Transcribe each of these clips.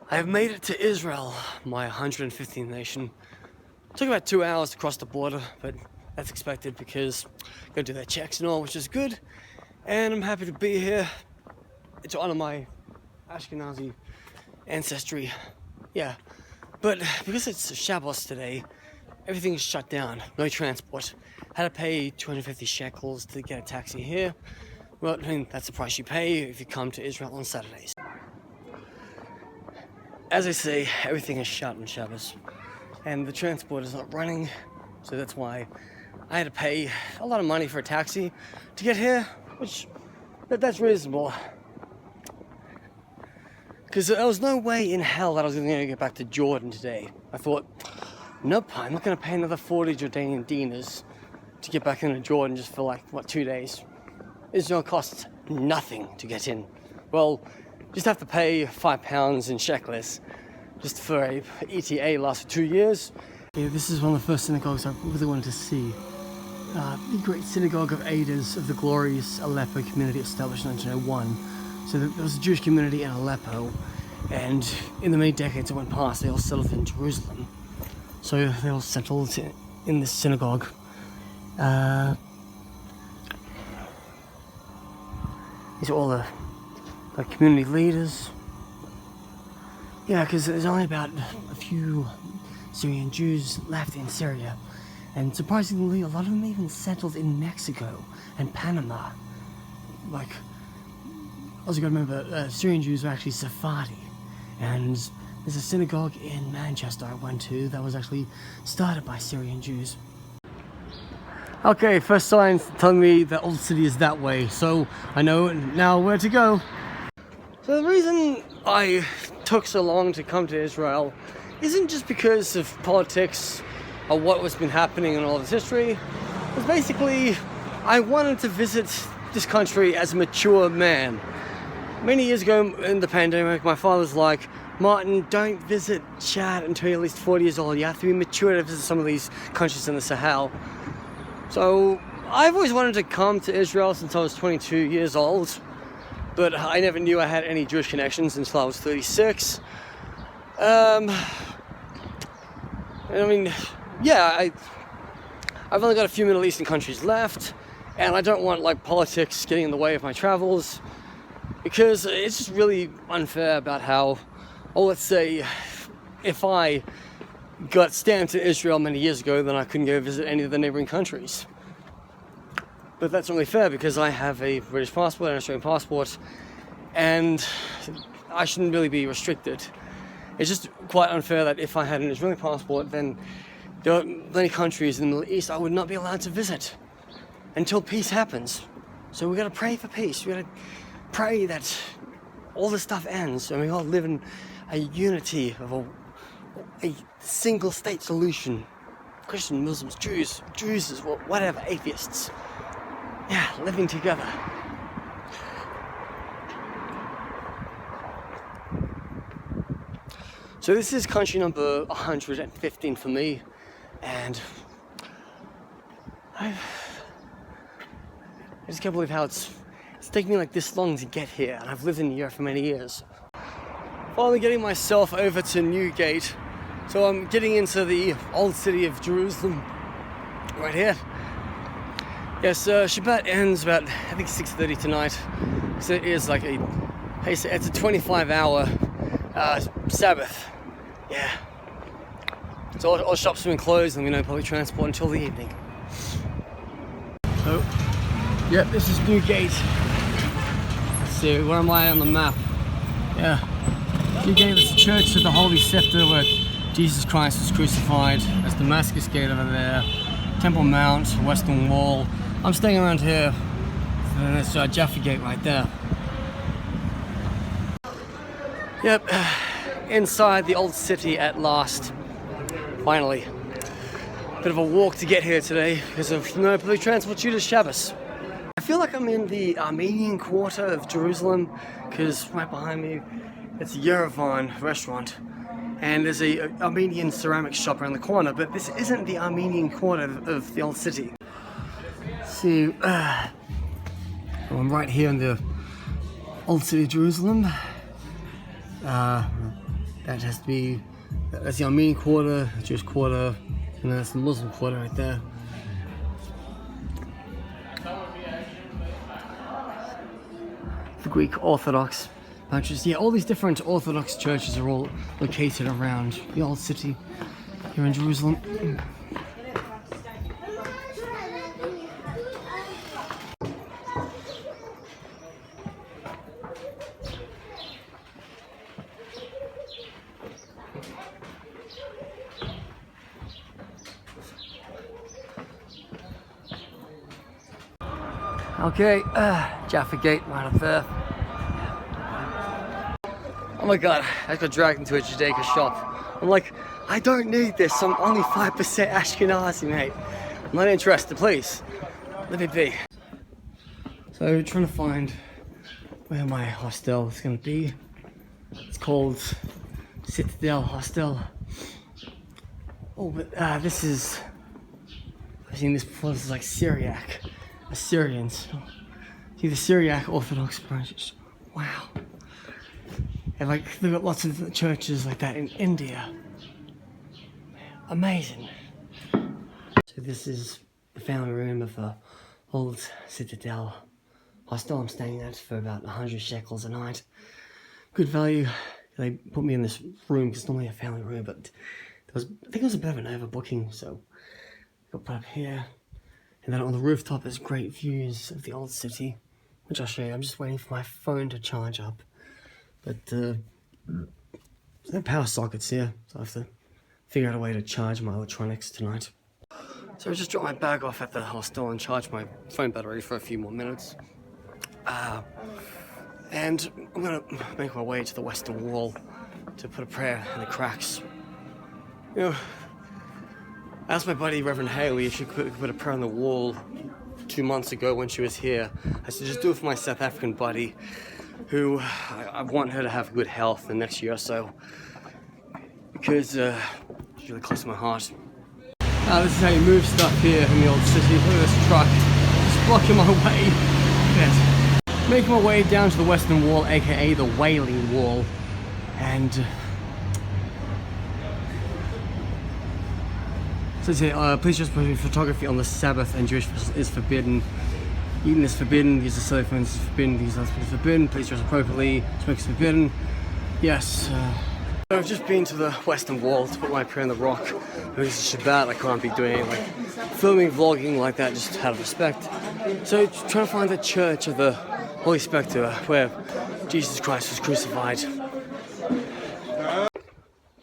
I have made it to Israel, my 115th nation. It took about 2 hours to cross the border, but that's expected because I gotta do their checks and all, which is good. And I'm happy to be here to honor my Ashkenazi ancestry. Yeah, but because it's Shabbos today, everything is shut down. No transport. Had to pay 250 shekels to get a taxi here. Well, I mean, that's the price you pay if you come to Israel on Saturdays. As I say, everything is shut on Shabbos, and the transport is not running, so that's why I had to pay a lot of money for a taxi to get here, which that's reasonable. Because there was no way in hell that I was going to get back to Jordan today. I thought, nope, I'm not going to pay another 40 Jordanian dinars to get back into Jordan just for 2 days. Israel costs nothing to get in. Well, just have to pay £5 in Shekels just for a ETA lasts for 2 years. Yeah, this is one of the first synagogues I really wanted to see. The great synagogue of Adas of the glorious Aleppo community established in 1901. So there was a Jewish community in Aleppo, and in the many decades that went past, they all settled in Jerusalem. So they all settled in this synagogue. These are all the community leaders. Yeah, because there's only about a few Syrian Jews left in Syria, and surprisingly, a lot of them even settled in Mexico and Panama. Also got to remember, Syrian Jews are actually Sephardi, and there's a synagogue in Manchester I went to that was actually started by Syrian Jews. Okay, first signs telling me the old city is that way, so I know now where to go. So the reason I took so long to come to Israel isn't just because of politics or what was been happening in all of its history. It's basically, I wanted to visit this country as a mature man. Many years ago in the pandemic, my father's like, Martin, don't visit Chad until you're at least 40 years old. You have to be mature to visit some of these countries in the Sahel. So I've always wanted to come to Israel since I was 22 years old, but I never knew I had any Jewish connections until I was 36. I've only got a few Middle Eastern countries left, and I don't want politics getting in the way of my travels, because it's just really unfair about how, let's say, if I got stamped to Israel many years ago, then I couldn't go visit any of the neighboring countries. But that's only fair because I have a British passport and an Australian passport, and I shouldn't really be restricted. It's just quite unfair that if I had an Israeli passport, then there are many countries in the Middle East I would not be allowed to visit until peace happens. So we gotta pray for peace. We gotta pray that all this stuff ends and we all live in a unity of a single state solution. Christian, Muslims, Jews, whatever, atheists. Yeah, living together. So this is country number 115 for me, and I just can't believe how it's taken me this long to get here, and I've lived in Europe for many years. Finally getting myself over to Newgate, so I'm getting into the old city of Jerusalem right here. Yes, Shabbat ends about, I think, 6:30 tonight, so it is it's a 25-hour Sabbath. Yeah. So all shops have been closed and we no public transport until the evening. So, yep, this is Newgate. Let's see, where am I on the map? Yeah. Newgate is the Church of the Holy Scepter where Jesus Christ was crucified. That's Damascus Gate over there. Temple Mount, Western Wall. I'm staying around here. And there's Jaffa Gate right there. Yep. Inside the old city at last. Finally. Bit of a walk to get here today because of no public transport due to Shabbos. I feel like I'm in the Armenian quarter of Jerusalem because right behind me it's a Yerevan restaurant and there's a Armenian ceramic shop around the corner, but this isn't the Armenian quarter of the old city. See, I'm right here in the old city of Jerusalem. That has to be, that's the Armenian quarter, the Jewish quarter, and then that's the Muslim quarter right there. The Greek Orthodox branches. Yeah, all these different Orthodox churches are all located around the old city here in Jerusalem. Okay, Jaffa Gate right up there. Oh my god, I got dragged into a Judaica shop. I'm like, I don't need this, I'm only 5% Ashkenazi, mate. I'm not interested, please. Let me be. So, trying to find where my hostel is going to be. It's called Citadel Hostel. Oh, but this is, I've seen this before, this is like Syriac. Assyrians. See the Syriac Orthodox branches. Wow. And like they've got lots of churches like that in India. Amazing. So this is the family room of the old Citadel hostel I'm staying at for about 100 shekels a night. Good value. They put me in this room because it's normally a family room, but I think it was a bit of an overbooking, so I got put up here. And then on the rooftop there's great views of the old city, which I'll show you. I'm just waiting for my phone to charge up. But there's no power sockets here, so I have to figure out a way to charge my electronics tonight. So I just dropped my bag off at the hostel and charged my phone battery for a few more minutes. And I'm gonna make my way to the western wall to put a prayer in the cracks. You know, I asked my buddy Reverend Haley if she could put a prayer on the wall 2 months ago when she was here. I said, just do it for my South African buddy, who I want her to have good health the next year or so, because she's really close to my heart. This is how you move stuff here in the old city. Look at this truck, just blocking my way. Yes. Making my way down to the western wall, aka the Wailing Wall, and so it says, please just put photography on the Sabbath and Jewish is forbidden. Eating is forbidden, use of cell phones is forbidden, use of is forbidden, please dress appropriately, smoke is forbidden. Yes. I've just been to the western wall to put my prayer on the rock. Because it's Shabbat, I can't be doing like filming, vlogging like that, just out of respect. So trying to find the church of the Holy Spectre where Jesus Christ was crucified.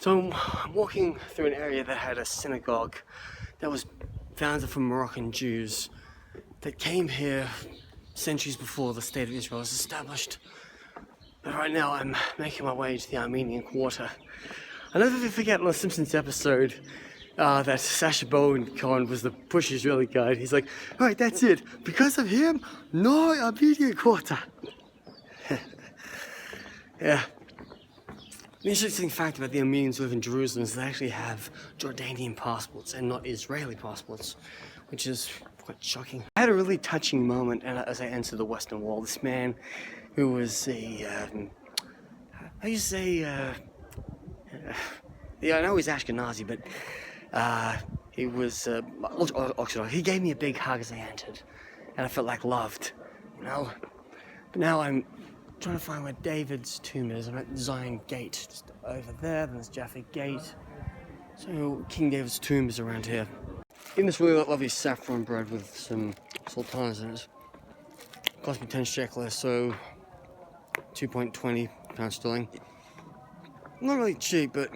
So I'm walking through an area that had a synagogue that was founded from Moroccan Jews that came here centuries before the state of Israel was established. But right now I'm making my way to the Armenian quarter. I'll never forget on the Simpsons episode that Sacha Baron Cohen was the Bush Israeli guy. He's like, alright, that's it. Because of him, no Armenian quarter. Yeah. The interesting fact about the Armenians who live in Jerusalem is they actually have Jordanian passports and not Israeli passports, which is quite shocking. I had a really touching moment as I entered the Western Wall. This man who was a, how do you say, yeah, I know he's Ashkenazi, but he was Orthodox. He gave me a big hug as I entered, and I felt like loved, you know? But now I'm trying to find where David's tomb is. I'm at Zion Gate, just over there, then there's Jaffa Gate. So King David's tomb is around here. Eating this really lovely saffron bread with some sultanas in it. Cost me 10 shekels, so 2.20 pounds sterling. Not really cheap, but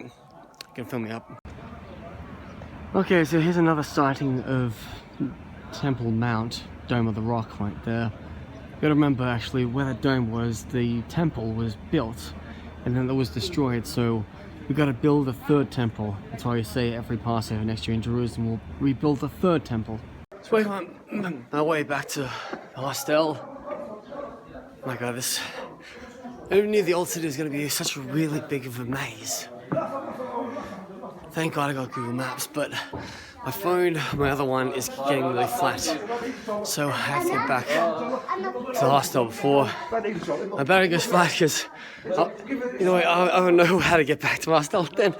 can fill me up. Okay, so here's another sighting of Temple Mount, Dome of the Rock right there. You gotta remember actually where that dome was, the temple was built and then it was destroyed, so we gotta build a third temple. That's why you say every Passover next year in Jerusalem we'll rebuild the third temple. So we're on my way back to the hostel. Oh my god, this, I never knew the old city was gonna be such a really big of a maze. Thank God I got Google Maps, but my phone, my other one, is getting really flat. So I have to get back to the hostel before my battery goes flat, because, you know what, I don't know how to get back to my hostel then.